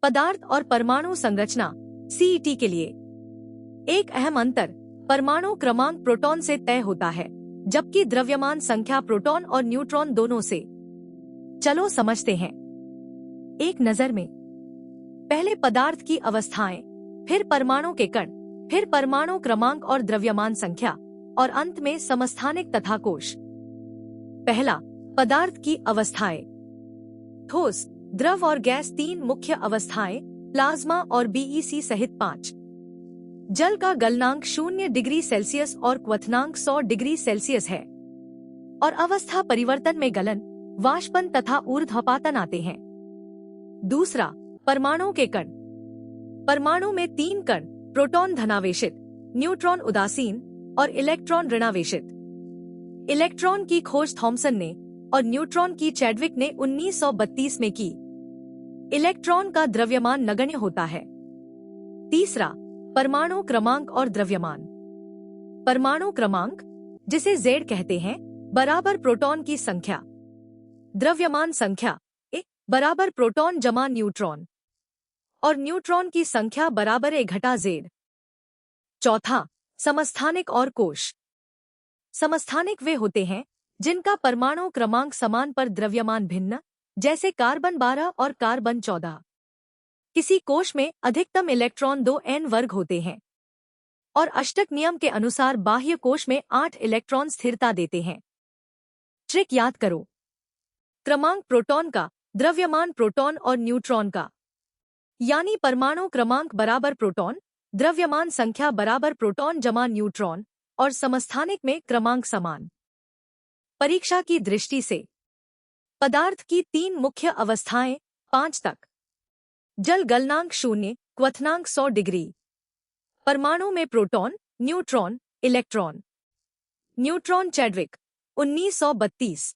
पदार्थ और परमाणु संरचना सीईटी के लिए एक अहम अंतर परमाणु क्रमांक प्रोटॉन से तय होता है, जबकि द्रव्यमान संख्या प्रोटॉन और न्यूट्रॉन दोनों से। चलो समझते हैं एक नजर में। पहले पदार्थ की अवस्थाएं, फिर परमाणु के कण, फिर परमाणु क्रमांक और द्रव्यमान संख्या, और अंत में समस्थानिक तथा कोश। पहला, पदार्थ की अवस्थाएं। ठोस, द्रव और गैस तीन मुख्य अवस्थाएं, प्लाज्मा और बीईसी सहित 5। जल का गलनांक 0 डिग्री सेल्सियस और क्वथनांक 100 डिग्री सेल्सियस है, और अवस्था परिवर्तन में गलन, वाष्पन तथा ऊर्ध्वपातन आते हैं। दूसरा, परमाणु के कण। परमाणु में 3 कण, प्रोटॉन धनावेशित, न्यूट्रॉन उदासीन और इलेक्ट्रॉन ऋणावेशित। इलेक्ट्रॉन की खोज थॉमसन ने और न्यूट्रॉन की चैडविक ने 1932 में की। इलेक्ट्रॉन का द्रव्यमान नगण्य होता है। तीसरा, परमाणु क्रमांक और द्रव्यमान। परमाणु क्रमांक, जिसे Z कहते हैं, बराबर प्रोटॉन की संख्या। द्रव्यमान संख्या A बराबर प्रोटॉन जमा न्यूट्रॉन, और न्यूट्रॉन की संख्या बराबर A घटा Z। चौथा, समस्थानिक और कोश। समस्थानिक वे होते हैं जिनका परमाणु क्रमांक समान पर द्रव्यमान भिन्न, जैसे कार्बन 12 और कार्बन 14। किसी कोश में अधिकतम इलेक्ट्रॉन 2n वर्ग होते हैं, और अष्टक नियम के अनुसार बाह्य कोश में 8 इलेक्ट्रॉन स्थिरता देते हैं। ट्रिक याद करो। क्रमांक प्रोटॉन का, द्रव्यमान प्रोटॉन और न्यूट्रॉन का, यानी परमाणु क्रमांक बराबर प्रोटॉन, द्रव्यमान संख्या बराबर प्रोटॉन जमा न्यूट्रॉन, और समस्थानिक में क्रमांक समान। परीक्षा की दृष्टि से पदार्थ की 3 मुख्य अवस्थाएं 5 तक। जल गलनांक 0, क्वथनांक 100 डिग्री। परमाणु में proton, neutron, electron. Neutron Chadwick 1932।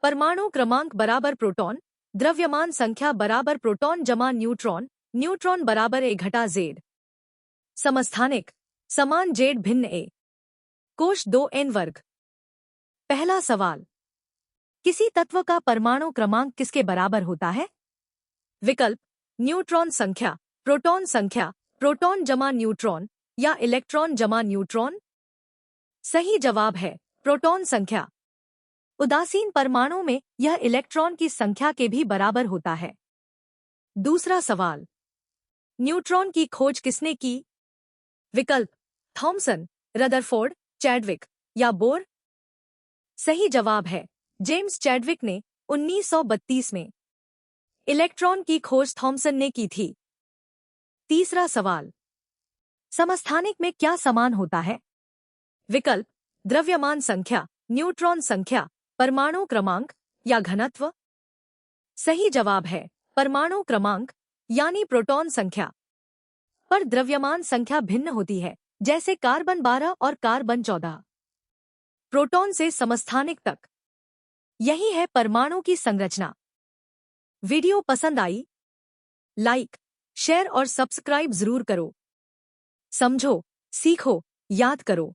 परमाणु क्रमांक बराबर प्रोटॉन, द्रव्यमान संख्या बराबर प्रोटॉन जमा न्यूट्रॉन, न्यूट्रॉन बराबर A घटा Z। समस्थानिक, समान Z भिन्न A। कोश 2n वर्ग। पहला सवाल, किसी तत्व का परमाणु क्रमांक किसके बराबर होता है? विकल्प, न्यूट्रॉन संख्या, प्रोटॉन संख्या, प्रोटॉन जमा न्यूट्रॉन, या इलेक्ट्रॉन जमा न्यूट्रॉन। सही जवाब है प्रोटॉन संख्या। उदासीन परमाणु में यह इलेक्ट्रॉन की संख्या के भी बराबर होता है। दूसरा सवाल, न्यूट्रॉन की खोज किसने की? विकल्प, थॉमसन, रदरफोर्ड, चैडविक, या बोर। सही जवाब है जेम्स चैडविक ने 1932 में। इलेक्ट्रॉन की खोज थॉमसन ने की थी। तीसरा सवाल, समस्थानिक में क्या समान होता है? विकल्प, द्रव्यमान संख्या, न्यूट्रॉन संख्या, परमाणु क्रमांक, या घनत्व। सही जवाब है परमाणु क्रमांक, यानी प्रोटॉन संख्या। पर द्रव्यमान संख्या भिन्न होती है, जैसे कार्बन 12 और कार्बन 14। प्रोटॉन से समस्थानिक तक। यही है परमाणु की संरचना। वीडियो पसंद आई? लाइक, शेयर और सब्सक्राइब जरूर करो। समझो, सीखो, याद करो।